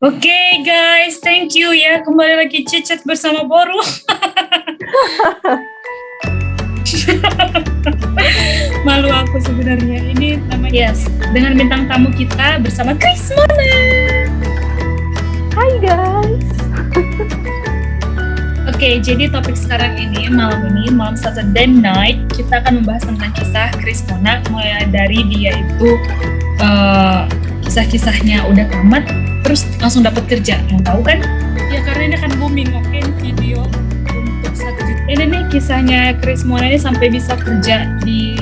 Oke guys, thank you ya. Kembali lagi Cicet bersama Boru. Malu aku sebenarnya. Ini namanya dengan bintang tamu kita bersama Chris Mona. Hai guys. Oke, jadi topik sekarang ini malam Saturday night kita akan membahas tentang kisah Chris Mona, mulai dari dia itu kisah-kisahnya udah tamat terus langsung dapat kerja. Yang tahu kan? Ya karena ini kan booming video untuk 1 juta. Ini nih kisahnya Chris Mona ini sampai bisa kerja di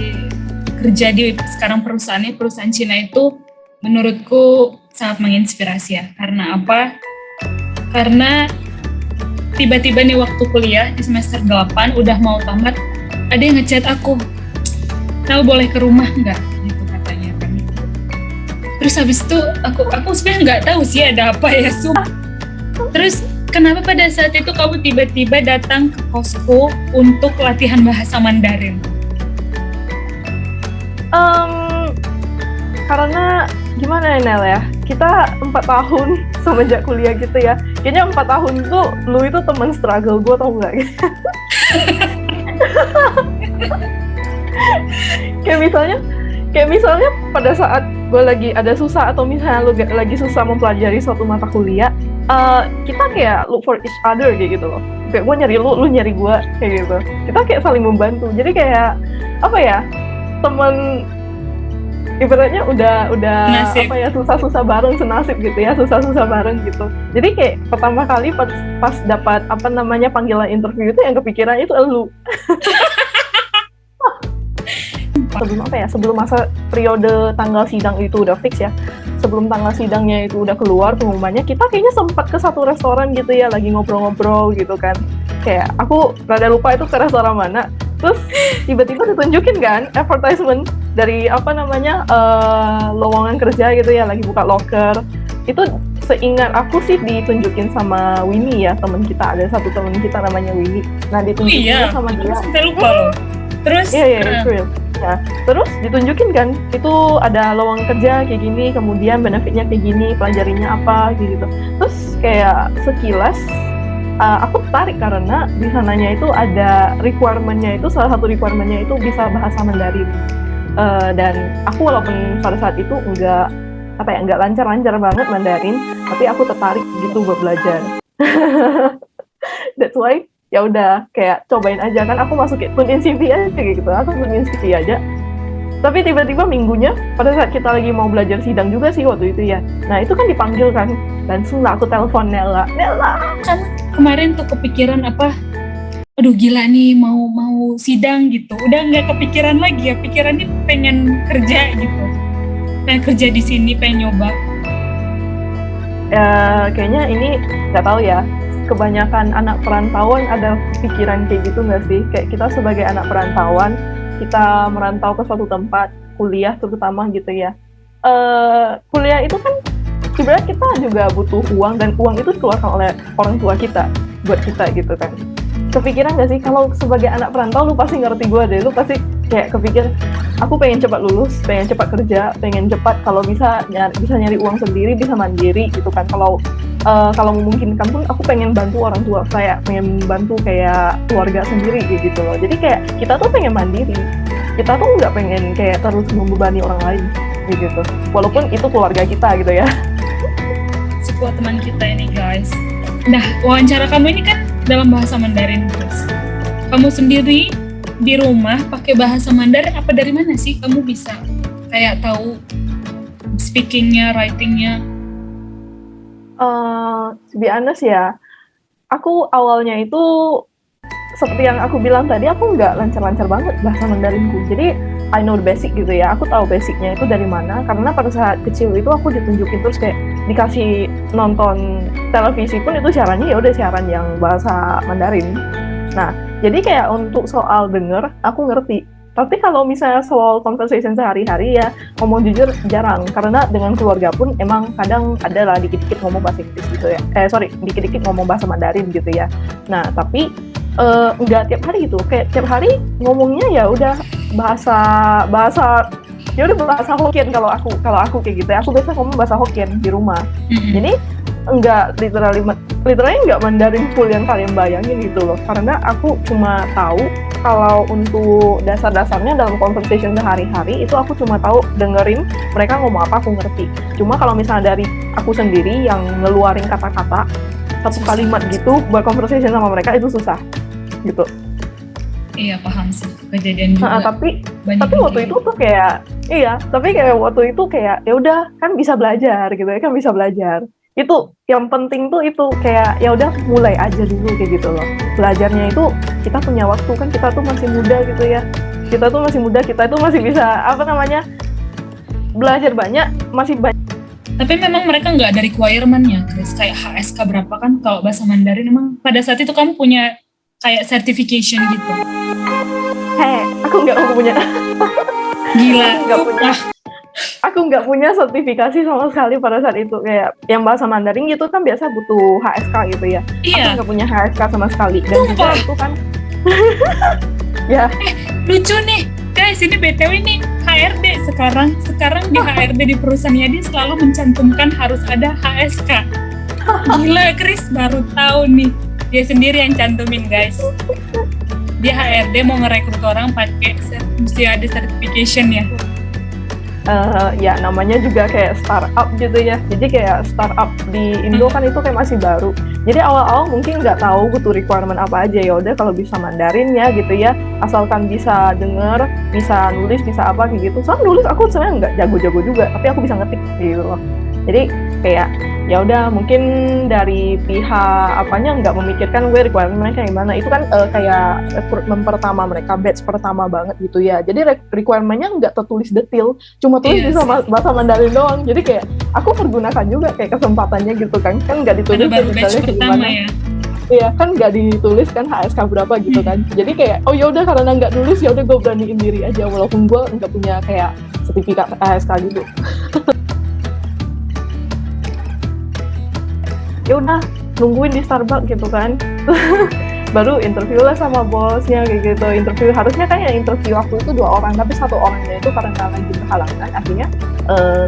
sekarang perusahaan Cina itu menurutku sangat menginspirasi ya. Karena apa? Karena tiba-tiba nih waktu kuliah di semester 8 udah mau tamat, ada yang ngechat aku, "Kau boleh ke rumah nggak?" gitu katanya kan. Terus habis itu aku sebenarnya nggak tahu sih ada apa ya, Terus kenapa pada saat itu kamu tiba-tiba datang ke kosku untuk latihan bahasa Mandarin? Karena gimana ya Nel ya, kita 4 tahun semenjak kuliah gitu ya. Kayaknya 4 tahun itu lu itu teman struggle gue, tau gak? Kayak misalnya pada saat gue lagi ada susah atau misalnya lu lagi susah mempelajari suatu mata kuliah, kita kayak look for each other kayak gitu loh. Kayak gue nyari lu nyari gue kayak gitu. Kita kayak saling membantu. Jadi kayak apa ya, teman ibaratnya udah Nasib. apa ya, susah-susah bareng senasib gitu ya, susah-susah bareng gitu. Jadi kayak pertama kali pas dapat panggilan interview itu yang kepikiran itu elu. Sebelum masa periode tanggal sidang itu udah fix ya, sebelum tanggal sidangnya itu udah keluar pengumumannya, kita kayaknya sempat ke satu restoran gitu ya, lagi ngobrol-ngobrol gitu kan. Kayak aku rada lupa itu ke restoran mana. Terus tiba-tiba ditunjukin kan advertisement dari lowongan kerja gitu ya, lagi buka loker. Itu seingat aku sih ditunjukin sama Winnie ya, teman kita, ada satu teman kita namanya Winnie. Nah ditunjukin sama dia. Sampai lupa loh. Terus? Iya. Nah, terus ditunjukin kan, itu ada lowongan kerja kayak gini, kemudian benefitnya kayak gini, pelajarinya apa gitu. Terus kayak sekilas aku tertarik karena di sananya itu ada requirement-nya itu, salah satu requirement-nya itu bisa bahasa Mandarin. Dan aku walaupun pada saat itu nggak lancar-lancar banget Mandarin, tapi aku tertarik gitu buat belajar. That's why ya udah kayak cobain aja kan, aku masukin tune in CV aja kayak gitu, aku tune in CV aja. Tapi tiba-tiba minggunya pada saat kita lagi mau belajar sidang juga sih waktu itu ya, nah itu kan dipanggil kan, langsung lah aku telepon Nella kan kemarin tuh kepikiran apa, aduh gila nih mau sidang gitu, udah nggak kepikiran lagi ya, pikirannya pengen kerja gitu, pengen kerja di sini, pengen nyoba. Kayaknya ini nggak tahu ya, kebanyakan anak perantauan ada pikiran kayak gitu nggak sih? Kayak kita sebagai anak perantauan, kita merantau ke suatu tempat, kuliah terutama gitu ya. Kuliah itu kan sebenarnya kita juga butuh uang, dan uang itu dikeluarkan oleh orang tua kita buat kita gitu kan. Kepikiran nggak sih, kalau sebagai anak perantau, lu pasti ngerti gue deh, lu pasti kayak kepikir, aku pengen cepat lulus, pengen cepat kerja, pengen cepat kalau bisa nyari uang sendiri, bisa mandiri gitu kan. Kalau memungkinkan pun aku pengen bantu orang tua, kayak pengen bantu kayak keluarga sendiri gitu loh. Jadi kayak kita tuh pengen mandiri, kita tuh nggak pengen kayak terus membebani orang lain gitu, walaupun itu keluarga kita gitu ya. Sebuah teman kita ini guys. Nah, wawancara kamu ini kan dalam bahasa Mandarin guys. Kamu sendiri di rumah pakai bahasa Mandarin apa dari mana sih kamu bisa kayak tahu speakingnya, writingnya? To be honest ya, aku awalnya itu seperti yang aku bilang tadi, aku nggak lancar-lancar banget bahasa Mandarinku. Jadi I know the basic gitu ya, aku tahu basicnya itu dari mana, karena pada saat kecil itu aku ditunjukin terus kayak dikasih nonton televisi pun itu siarannya ya udah siaran yang bahasa Mandarin. Nah, jadi kayak untuk soal denger aku ngerti. Tapi kalau misalnya soal conversation sehari-hari ya, ngomong jujur jarang, karena dengan keluarga pun emang kadang ada lah dikit-dikit ngomong bahasa Inggris gitu ya. Dikit-dikit ngomong bahasa Mandarin gitu ya. Nah, tapi nggak tiap hari gitu. Kayak tiap hari ngomongnya ya udah bahasa Hokkien kalau aku kayak gitu ya. Aku biasa ngomong bahasa Hokkien di rumah. Jadi enggak literally enggak Mandarin full yang kalian bayangin gitu loh, karena aku cuma tahu kalau untuk dasar-dasarnya dalam conversation sehari-hari itu aku cuma tahu dengerin mereka ngomong apa aku ngerti. Cuma kalau misalnya dari aku sendiri yang ngeluarin kata-kata satu kalimat gitu buat conversation sama mereka itu susah gitu. Iya paham sih, kejadian juga. Tapi banyak waktu yang itu tuh kayak tapi kayak waktu itu kayak ya udah kan bisa belajar gitu ya, kan bisa belajar. Itu yang penting tuh itu kayak ya udah mulai aja dulu kayak gitu loh. Belajarnya itu kita punya waktu, kan kita tuh masih muda gitu ya. Kita tuh masih bisa belajar banyak, masih banyak. Tapi memang mereka nggak ada requirement-nya, Chris. Kayak HSK berapa kan kalau bahasa Mandarin, emang pada saat itu kamu punya kayak certification gitu. Aku nggak punya. Gila. Aku nggak punya sertifikasi sama sekali pada saat itu. Kayak yang bahasa Mandarin gitu kan biasa butuh HSK gitu ya. Iya. Aku nggak punya HSK sama sekali. Dan juga itu kan ya. Lucu nih guys, ini BTW nih HRD sekarang di HRD di perusahaannya dia selalu mencantumkan harus ada HSK. Gila, Chris baru tahu nih, dia sendiri yang cantumin guys. Dia HRD mau ngerekrut orang pakai mesti ada certification ya. Ya namanya juga kayak startup gitu ya. Jadi kayak startup di Indo kan itu kayak masih baru. Jadi awal-awal mungkin nggak tahu butuh requirement apa aja. Ya udah kalau bisa Mandarin ya gitu ya. Asalkan bisa denger, bisa nulis, bisa apa kayak gitu. Soalnya nulis aku sebenarnya nggak jago-jago juga, tapi aku bisa ngetik gitu loh. Jadi kayak ya udah mungkin dari pihak apanya nggak memikirkan requirement mereka gimana. Itu kan kayak rekrutmen pertama mereka, batch pertama banget gitu ya. Jadi requirement-nya nggak tertulis detail, cuma tulis bisa bahasa Mandarin doang. Jadi kayak aku pergunakan juga kayak kesempatannya gitu kan nggak ditulis batch pertama ya. Iya kan nggak ditulis kan HSK berapa gitu kan. Jadi kayak oh ya udah karena nggak nulis ya udah gue beraniin diri aja walaupun gue nggak punya kayak sertifikat HSK gitu. Ya udah nungguin di Starbucks gitu kan. Baru interview lah sama bosnya kayak gitu. Harusnya kan yang interview aku itu 2 orang, tapi 1 orangnya itu karena lagi berhalangan, akhirnya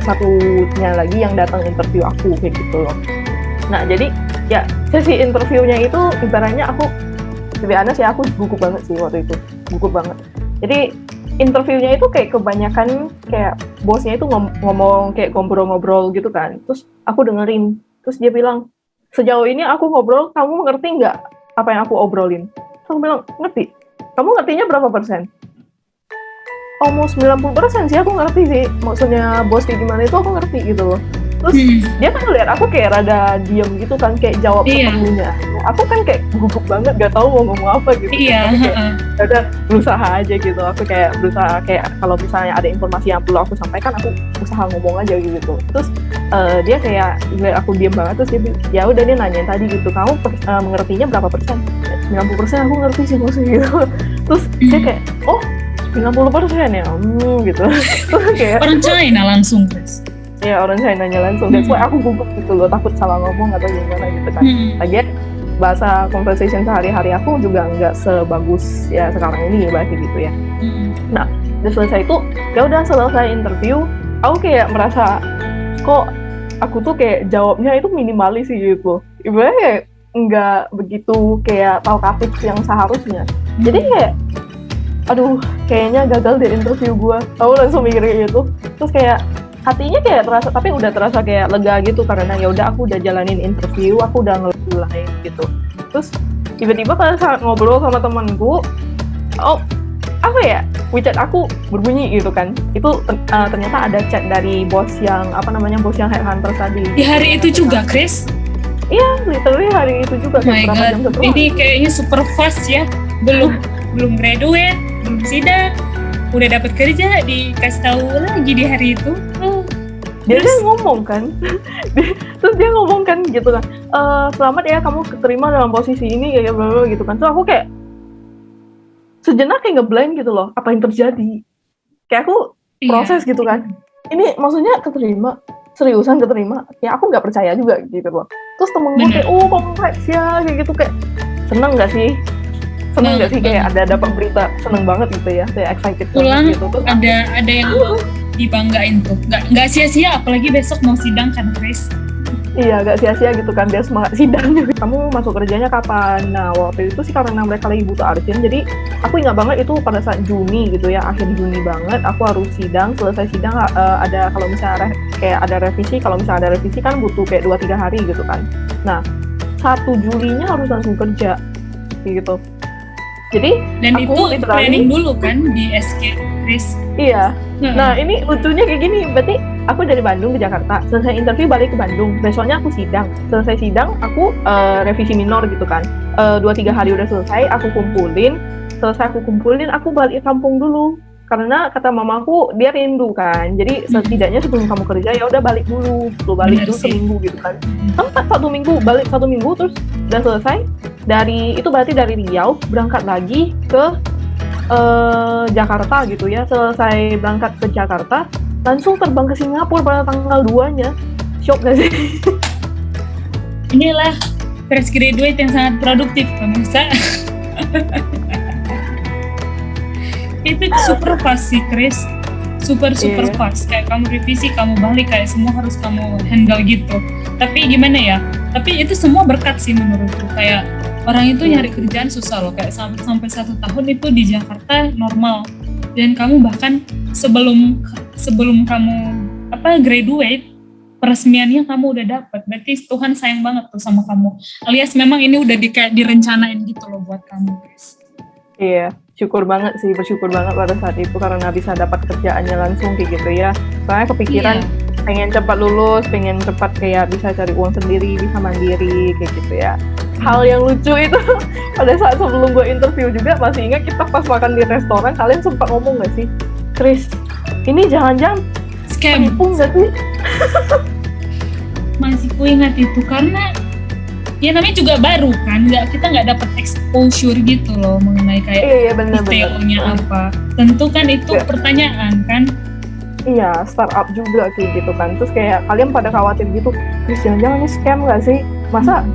satunya lagi yang datang interview aku kayak gitu loh. Nah jadi ya sesi interviewnya itu ibaratnya aku sebenarnya aku gugup banget sih waktu itu, gugup banget. Jadi interviewnya itu kayak kebanyakan kayak bosnya itu ngomong kayak ngobrol-ngobrol gitu kan. Terus aku dengerin, terus dia bilang, sejauh ini aku ngobrol, kamu ngerti nggak apa yang aku obrolin? Terus aku bilang, ngerti. Kamu ngertinya berapa persen? Almost 90% sih aku ngerti sih. Maksudnya bos kayak gimana itu aku ngerti gitu loh. Terus dia kan ngeliat aku kayak rada diem gitu kan, kayak jawab sepenuhnya. Aku kan kayak gugup banget, gak tahu mau ngomong apa gitu. Iya. Ya udah berusaha aja gitu. Aku kayak berusaha kayak kalau misalnya ada informasi yang perlu aku sampaikan, aku usaha ngomong aja gitu. Terus dia kayak ngeliat aku diem banget, terus dia ya udah dia nanyain tadi gitu, kamu mengertinya berapa persen? 90% aku ngerti sih maksudnya gitu. Terus dia kayak 90% ya, gitu. Terus kayak orang China langsung guys. Ya orang China-nya langsung. That's why aku gugup gitu loh, takut salah ngomong atau gimana gitu kan. Lagian bahasa conversation sehari-hari aku juga nggak sebagus ya sekarang ini bahasa gitu ya. Nah, udah selesai itu, ya udah selesai interview, aku kayak merasa kok aku tuh kayak jawabnya itu minimalis sih gitu. Ibaratnya kayak nggak begitu kayak talkatif yang seharusnya. Jadi kayak aduh, kayaknya gagal di interview gua. Aku langsung mikir kayak gitu. Terus kayak hatinya kayak terasa, tapi udah terasa kayak lega gitu karena ya udah aku udah jalanin interview, aku udah ngelain gitu. Terus tiba-tiba pada saat ngobrol sama temanku, apa ya, WeChat aku berbunyi gitu kan. Itu ternyata ada chat dari bos yang bos yang headhunter tadi. Di hari itu juga, Chris? Iya, literally hari itu juga. My God, ini kayaknya super fast ya. Belum graduate, belum sidang, udah dapat kerja, dikasih tahu lagi di hari itu. Dia ngomong kan, terus dia ngomong kan gitu kan, selamat ya kamu keterima dalam posisi ini kayak bla gitu kan. Terus aku kayak sejenak kayak ngeblank gitu loh, apa yang terjadi? Kayak aku proses gitu kan. Ini maksudnya keterima, seriusan keterima? Ya aku nggak percaya juga gitu loh. Terus temen gue kayak, congrats ya kayak gitu, kayak seneng nggak sih? Seneng nggak sih kayak ada dapat berita, seneng banget gitu ya, kayak excited banget gitu. Terus ada yang dibanggain tuh, nggak sia-sia, apalagi besok mau sidang kan Chris. Iya, agak sia-sia gitu kan, biar semangat sidang juga. Kamu masuk kerjanya kapan? Nah, waktu itu sih karena mereka lagi butuh arjen, jadi aku ingat banget itu pada saat Juni gitu ya, akhir Juni banget, aku harus sidang, selesai sidang ada kalau misalnya kayak ada revisi, kalau misalnya ada revisi kan butuh kayak 2-3 hari gitu kan. Nah, 1 Julinya harus langsung kerja, gitu. Jadi, Dan aku itu literally- training dulu kan di SK Chris. Iya. Nah, ini lucunya kayak gini, berarti aku dari Bandung ke Jakarta, selesai interview balik ke Bandung, besoknya aku sidang, selesai sidang aku revisi minor gitu kan, 2-3 hari udah selesai, aku kumpulin, aku balik kampung dulu, karena kata mamaku dia rindu kan, jadi setidaknya sebelum kamu kerja ya udah balik dulu, Bener dulu sih. seminggu gitu kan, sempat 1 minggu, balik 1 minggu terus udah selesai, itu berarti dari Riau berangkat lagi ke Jakarta gitu ya, selesai berangkat ke Jakarta langsung terbang ke Singapura pada tanggal 2-nya. Shock gak sih? Inilah fresh graduate yang sangat produktif pemirsa. Itu super fast sih Chris, super Iya. fast, kayak kamu revisi kamu balik, kayak semua harus kamu handle gitu. Tapi gimana ya, tapi itu semua berkat sih menurutku, kayak orang itu nyari kerjaan susah loh, kayak sampai 1 tahun itu di Jakarta normal, dan kamu bahkan sebelum kamu graduate, peresmiannya kamu udah dapat, berarti Tuhan sayang banget tuh sama kamu, alias memang ini udah kayak direncanain gitu loh buat kamu guys. Iya, bersyukur banget pada saat itu karena bisa dapat kerjaannya langsung kayak gitu ya. Soalnya kepikiran pengen cepat lulus, pengen cepat kayak bisa cari uang sendiri, bisa mandiri kayak gitu ya. Hal yang lucu itu pada saat sebelum gue interview juga masih ingat kita pas makan di restoran, kalian sempat ngomong gak sih, Chris, ini jangan-jangan scam, penipu gak sih? masih ku ingat itu karena ya namanya juga baru kan, kita nggak dapat exposure gitu loh mengenai kayak Iya, bener-bener. detailnya apa. Tentu kan itu pertanyaan kan. Iya, startup juga kayak gitu kan. Terus kayak kalian pada khawatir gitu, Chris jangan-jangan ini scam gak sih? Masa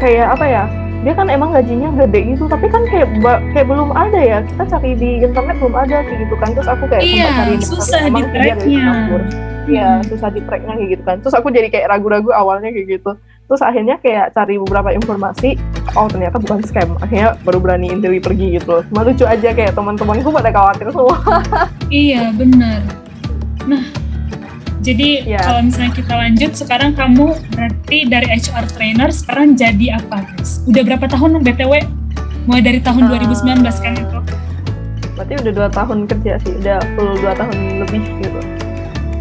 kayak apa ya? Dia kan emang gajinya gede gitu, tapi kan kayak belum ada ya. Kita cari di internet belum ada kayak gitu kan. Terus aku kayak sempat cari susah di emang dia dari tracknya. Singapura. Iya, susah di tracknya kayak gitu kan. Terus aku jadi kayak ragu-ragu awalnya kayak gitu. Terus akhirnya kayak cari beberapa informasi, oh ternyata bukan scam. Akhirnya baru berani interview pergi gitu. Cuma lucu aja kayak teman-temanku pada khawatir semua. Iya, benar. Nah, jadi kalau misalnya kita lanjut, sekarang kamu berarti dari HR trainer sekarang jadi apa guys? Udah berapa tahun BTW? Mulai dari tahun 2019 kan itu? Berarti udah 2 tahun kerja sih, udah full 2 tahun lebih gitu.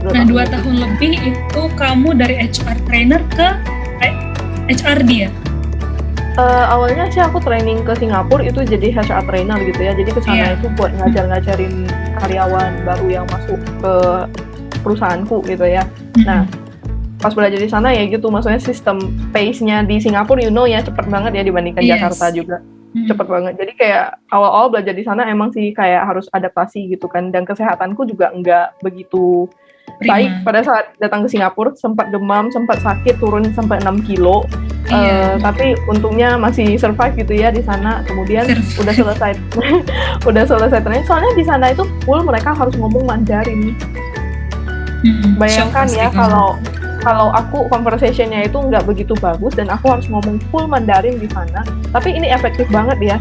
2 tahun lebih itu kamu dari HR trainer ke HRD ya? Awalnya sih aku training ke Singapura itu jadi HR trainer gitu ya, jadi kesana itu buat ngajarin karyawan baru yang masuk ke perusahaanku gitu ya. Nah, pas belajar di sana ya gitu, maksudnya sistem pace-nya di Singapura ya cepet banget ya dibandingkan Jakarta juga. Cepet banget. Jadi kayak awal-awal belajar di sana emang sih kayak harus adaptasi gitu kan, dan kesehatanku juga nggak begitu baik pada saat datang ke Singapura, sempat demam, sempat sakit, turun sampai 6 kilo. Tapi untungnya masih survive gitu ya di sana. Kemudian udah selesai training. Soalnya di sana itu full mereka harus ngomong Mandarin. Bayangkan ya kalau aku conversation-nya itu nggak begitu bagus dan aku harus ngomong full Mandarin di sana. Tapi ini efektif banget ya.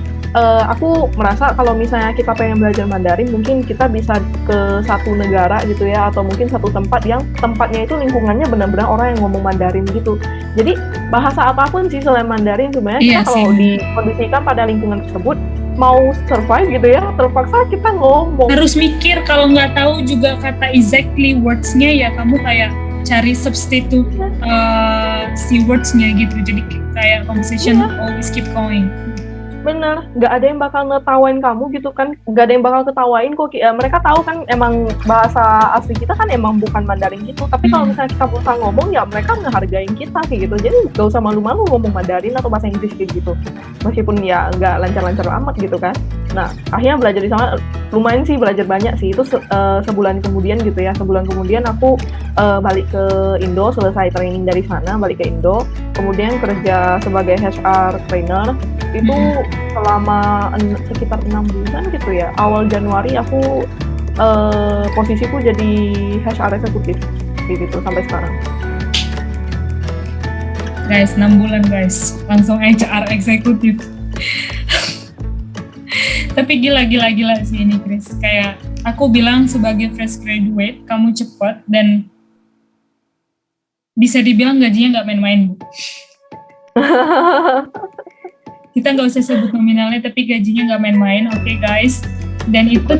Aku merasa kalau misalnya kita pengen belajar Mandarin, mungkin kita bisa ke satu negara gitu ya, atau mungkin satu tempat yang tempatnya itu lingkungannya benar-benar orang yang ngomong Mandarin gitu. Jadi bahasa apapun sih selain Mandarin sebenarnya kita kalau dikondisikan pada lingkungan tersebut, mau survive gitu ya, terpaksa kita ngomong. Harus mikir, kalau nggak tahu juga kata exactly words-nya ya kamu kayak cari substitute si words-nya gitu. Jadi kayak conversation always keep going. Bener, nggak ada yang bakal ngetawain kamu gitu kan, nggak ada yang bakal ketawain kok. Mereka tahu kan emang bahasa asli kita kan emang bukan Mandarin gitu, tapi kalau misalnya kita berusaha ngomong ya mereka ngehargain kita kayak gitu. Jadi nggak usah malu-malu ngomong Mandarin atau bahasa Inggris kayak gitu, meskipun ya nggak lancar-lancar amat gitu kan. Nah, akhirnya belajar di sana lumayan sih, belajar banyak sih. Itu sebulan kemudian gitu ya, sebulan kemudian aku balik ke Indo, selesai training dari sana, balik ke Indo, kemudian kerja sebagai HR trainer. Itu selama sekitar 6 bulan gitu ya. Awal Januari aku posisiku jadi HR eksekutif gitu sampai sekarang. Guys, 6 bulan guys. Langsung HR eksekutif. Tapi gila sih ini Chris. Kayak aku bilang sebagai fresh graduate, kamu cepat dan bisa dibilang gajinya nggak main-main, Bu. Kita nggak usah sebut nominalnya, tapi gajinya nggak main-main, oke guys. Dan itu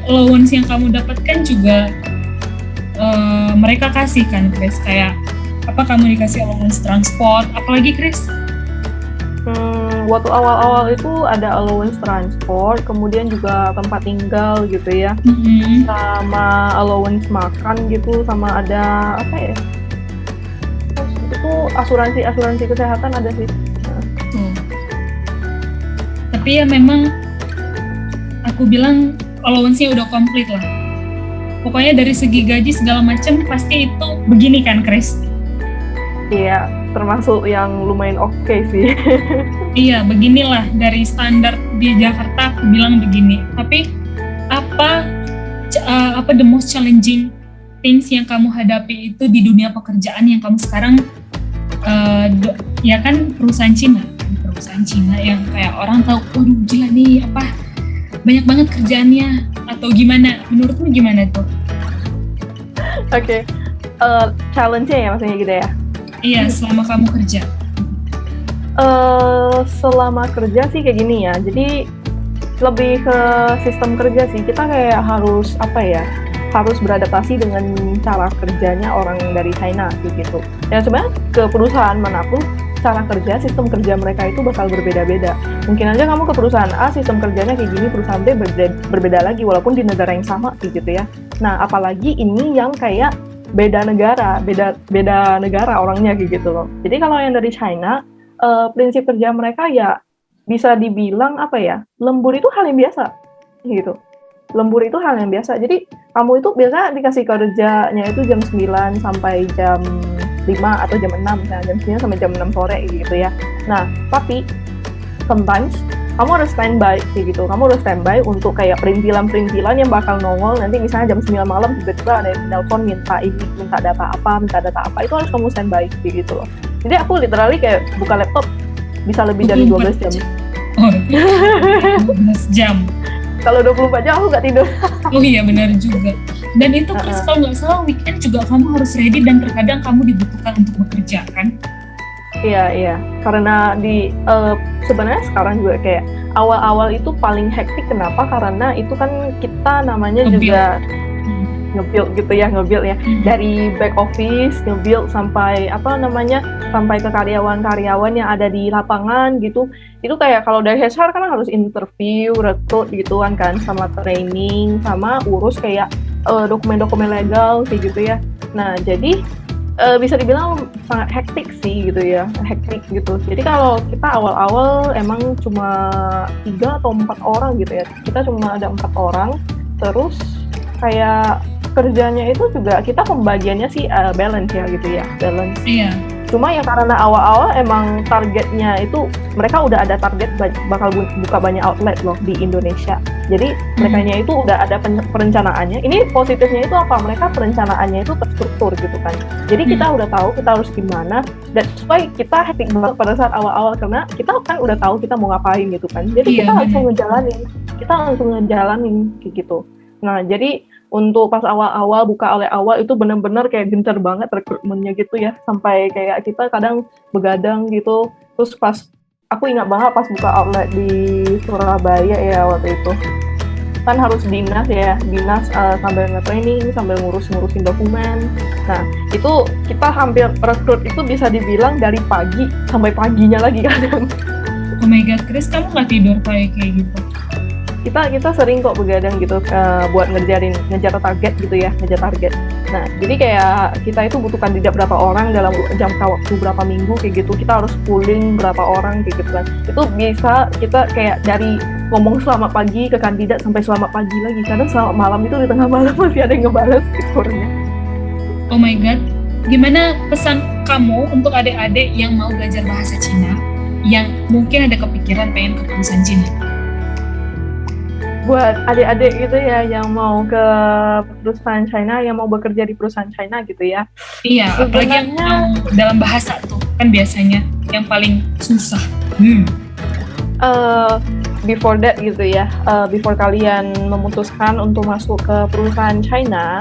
allowance yang kamu dapatkan juga mereka kasih kan, Chris. Kayak apa kamu dikasih allowance transport, apalagi Chris? Waktu awal-awal itu ada allowance transport, kemudian juga tempat tinggal gitu ya, sama allowance makan gitu, sama ada apa ya? Itu asuransi kesehatan ada sih. Tapi ya memang aku bilang allowance-nya udah komplit lah. Pokoknya dari segi gaji segala macam pasti itu begini kan, Chris? Iya, termasuk yang lumayan oke sih. Iya, beginilah dari standar di Jakarta aku bilang begini. Tapi apa the most challenging things yang kamu hadapi itu di dunia pekerjaan yang kamu sekarang ya kan perusahaan Cina yang kayak orang tahu, waduh gila nih banyak banget kerjaannya atau gimana? Menurutmu gimana tuh? Oke, challenge-nya ya maksudnya gitu ya? Iya, selama kamu kerja. Selama kerja sih kayak gini ya, jadi lebih ke sistem kerja sih. Kita kayak harus harus beradaptasi dengan cara kerjanya orang dari China gitu. Ya sebenarnya ke perusahaan manapun cara kerja, sistem kerja mereka itu bakal berbeda-beda. Mungkin aja kamu ke perusahaan A, sistem kerjanya kayak gini, perusahaan B berbeda lagi, walaupun di negara yang sama gitu ya. Nah, apalagi ini yang kayak beda negara orangnya kayak gitu loh. Jadi kalau yang dari China, prinsip kerja mereka ya bisa dibilang lembur itu hal yang biasa gitu. Lembur itu hal yang biasa. Jadi kamu itu biasa dikasih kerjanya itu jam 9 sampai jam 5 atau jam 6, misalnya jam 9 sampai jam 6 sore gitu ya. Nah, tapi sometimes kamu harus standby kayak gitu. Kamu harus standby untuk kayak perintilan yang bakal nongol nanti misalnya jam 9 malam tiba-tiba ada yang nelpon minta data apa, itu harus kamu standby kayak gitu loh. Jadi aku literally kayak buka laptop bisa lebih dari 12 jam. Oh, 12 jam. Kalau 24 jam aku nggak tidur. Oh iya, benar juga. Dan itu Chris, kalau nggak salah weekend juga kamu harus ready dan terkadang kamu dibutuhkan untuk bekerja kan? Iya. Karena sebenarnya sekarang juga kayak awal-awal itu paling hektik. Kenapa? Karena itu kan kita namanya juga nge-build gitu ya, dari back office nge-build sampai sampai ke karyawan yang ada di lapangan gitu. Itu kayak kalau dari HR kan harus interview, rekrut gitu kan, sama training, sama urus kayak dokumen-dokumen legal kayak gitu ya. Nah, jadi bisa dibilang sangat hektik sih gitu ya, Jadi kalau kita awal-awal emang cuma 3 atau 4 orang gitu ya. Kita cuma ada 4 orang, terus kayak kerjanya itu juga kita pembagiannya sih balance ya gitu ya, balance. Iya. Cuma ya karena awal-awal emang targetnya itu mereka udah ada target bakal buka banyak outlet loh di Indonesia. Jadi merekanya itu udah ada perencanaannya. Ini positifnya itu apa? Mereka perencanaannya itu terstruktur gitu kan. Jadi kita udah tahu kita harus gimana. That's why kita hektik banget pada saat awal-awal karena kita kan udah tahu kita mau ngapain gitu kan. Jadi kita langsung ngejalanin kayak gitu. Nah, jadi untuk pas awal-awal buka awal itu benar-benar kayak gencar banget rekrutmennya gitu ya, sampai kayak kita kadang begadang gitu. Terus pas aku ingat banget pas buka outlet di Surabaya ya waktu itu kan harus dinas sambil nge-training sambil ngurusin dokumen. Nah itu kita hampir rekrut itu bisa dibilang dari pagi sampai paginya lagi kadang. Oh my god, Chris, kamu nggak tidur kayak gitu? Kita sering kok begadang gitu buat ngejar target gitu ya, Nah, jadi kayak kita itu butuh kandidat berapa orang dalam jangka waktu berapa minggu kayak gitu. Kita harus pooling berapa orang kayak gitu kan. Itu bisa kita kayak dari ngomong selamat pagi ke kandidat sampai selamat pagi lagi. Kadang selamat malam itu di tengah malam masih ada yang ngebales skornya. Oh my god. Gimana pesan kamu untuk adik-adik yang mau belajar bahasa Cina yang mungkin ada kepikiran pengen ke perusahaan Cina? buat adik-adik gitu ya yang mau ke perusahaan China, yang mau bekerja di perusahaan China gitu ya. Iya, apalagi yang mau dalam bahasa tuh kan biasanya yang paling susah. Before that gitu ya, before kalian memutuskan untuk masuk ke perusahaan China,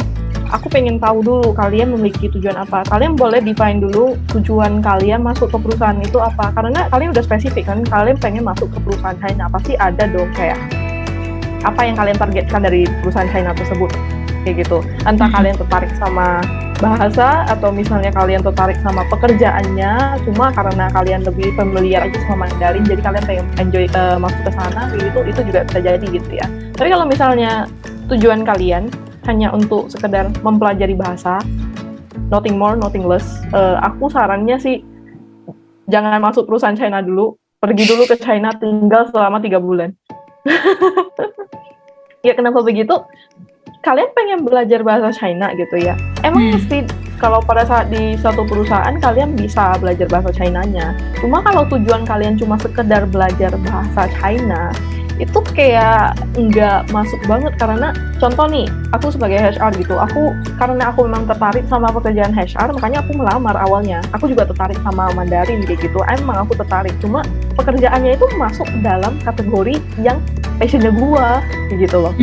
aku pengen tahu dulu kalian memiliki tujuan apa. Kalian boleh define dulu tujuan kalian masuk ke perusahaan itu apa. Karena kalian udah spesifik kan, kalian pengen masuk ke perusahaan China, pasti ada dong kayak apa yang kalian targetkan dari perusahaan China tersebut, kayak gitu. Entah kalian tertarik sama bahasa atau misalnya kalian tertarik sama pekerjaannya, cuma karena kalian lebih familiar aja sama Mandarin, jadi kalian pengen enjoy masuk ke sana, itu juga bisa jadi gitu ya. Tapi kalau misalnya tujuan kalian hanya untuk sekedar mempelajari bahasa, nothing more, nothing less, aku sarannya sih jangan masuk perusahaan China dulu, pergi dulu ke China, tinggal selama 3 bulan. Ya kenapa begitu? Kalian pengen belajar bahasa China gitu ya. Emang mesti kalau pada saat di suatu perusahaan kalian bisa belajar bahasa China-nya. Cuma kalau tujuan kalian cuma sekedar belajar bahasa China, itu kayak nggak masuk banget. Karena contoh nih, aku sebagai HR gitu, karena aku memang tertarik sama pekerjaan HR, makanya aku melamar awalnya. Aku juga tertarik sama Mandarin kayak gitu. Emang aku tertarik, cuma pekerjaannya itu masuk dalam kategori yang passionnya gua kayak gitu loh.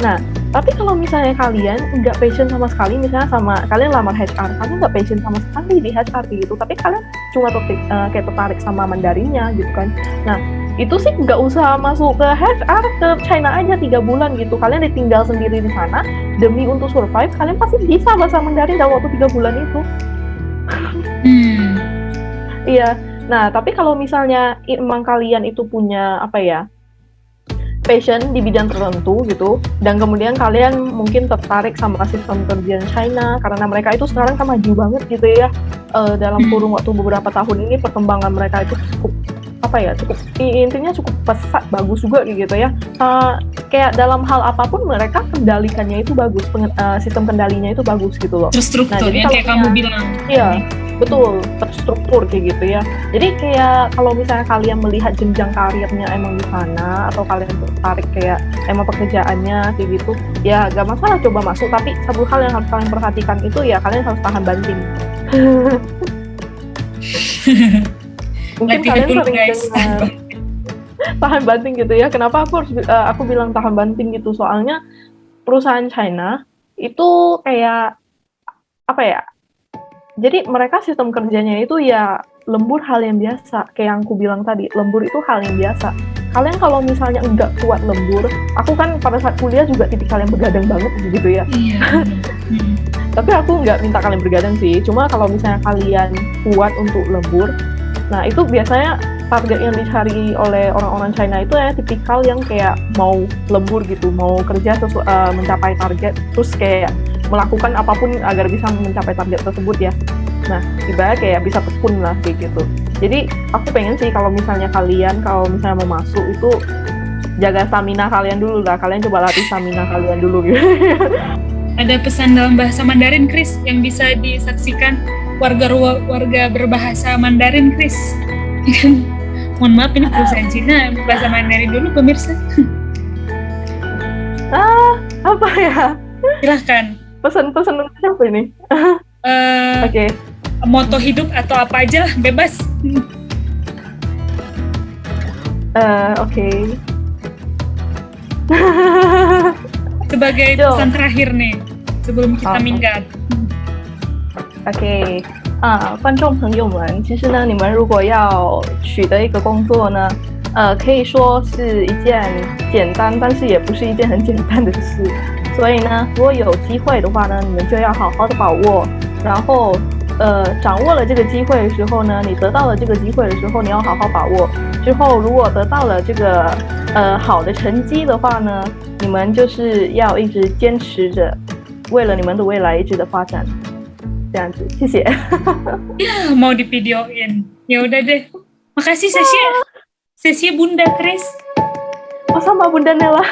Nah, tapi kalau misalnya kalian nggak passion sama sekali, misalnya sama kalian lamar HR, kalian nggak passion sama sekali di HR gitu, tapi kalian cuma kayak tertarik sama Mandarinnya gitu kan. Nah, itu sih nggak usah masuk ke HR, ke China aja 3 bulan gitu. Kalian ditinggal sendiri di sana, demi untuk survive, kalian pasti bisa bahasa Mandarin dalam waktu 3 bulan itu. Iya. Nah, tapi kalau misalnya emang kalian itu punya apa ya, passion di bidang tertentu gitu, dan kemudian kalian mungkin tertarik sama sistem kerja China karena mereka itu sekarang kan maju banget gitu ya, dalam kurun waktu beberapa tahun ini perkembangan mereka itu cukup intinya cukup pesat, bagus juga gitu ya. Kayak dalam hal apapun mereka kendalikannya itu bagus, sistem kendalinya itu bagus gitu loh. Terstruktur yang kayak kamu bilang. Iya, betul, terstruktur kayak gitu ya. Jadi kayak kalau misalnya kalian melihat jenjang karirnya emang di sana, atau kalian tertarik kayak emang pekerjaannya kayak gitu, ya gak masalah coba masuk. Tapi satu hal yang harus kalian perhatikan itu ya kalian harus tahan banting. Mungkin kalian sering dengar tahan banting gitu ya. Kenapa aku bilang tahan banting gitu? Soalnya perusahaan China itu kayak apa ya? Jadi mereka sistem kerjanya itu ya lembur, hal yang biasa. Kayak yang aku bilang tadi, lembur itu hal yang biasa. Kalian kalau misalnya nggak kuat lembur, aku kan pada saat kuliah juga tipikal yang begadang banget gitu ya. Tapi aku nggak minta kalian bergadang sih. Cuma kalau misalnya kalian kuat untuk lembur, nah itu biasanya target yang dicari oleh orang-orang China itu ya tipikal yang kayak mau lembur gitu, mau kerja mencapai target, terus kayak melakukan apapun agar bisa mencapai target tersebut ya. Nah, ibaratnya kayak bisa tekun lah kayak gitu. Jadi aku pengen sih kalau misalnya mau masuk itu jaga stamina kalian dulu lah. Kalian coba latih stamina kalian dulu gitu. Ada pesan dalam bahasa Mandarin, Chris, yang bisa disaksikan warga berbahasa Mandarin, Chris? Mohon maaf, ini perusahaan Cina bahasa Mandarin dulu pemirsa. Apa ya? Silahkan. Pesan-pesan untuk siapa ini? Oke. Moto hidup atau apa aja lah, bebas. Oke. Sebagai pesan terakhir nih, sebelum kita minggat. OK， 观众朋友们，其实呢，你们如果要取得一个工作呢，可以说是一件简单，但是也不是一件很简单的事。所以呢，如果有机会的话呢，你们就要好好的把握。然后，掌握了这个机会的时候呢，你得到了这个机会的时候，你要好好把握。之后，如果得到了这个好的成绩的话呢，你们就是要一直坚持着，为了你们的未来一直的发展。这样子，谢谢。Ya, mau divideoin. Ya udah deh. Makasih Sasya. Sasya Bunda Chris. Oh, sama Bunda Nela.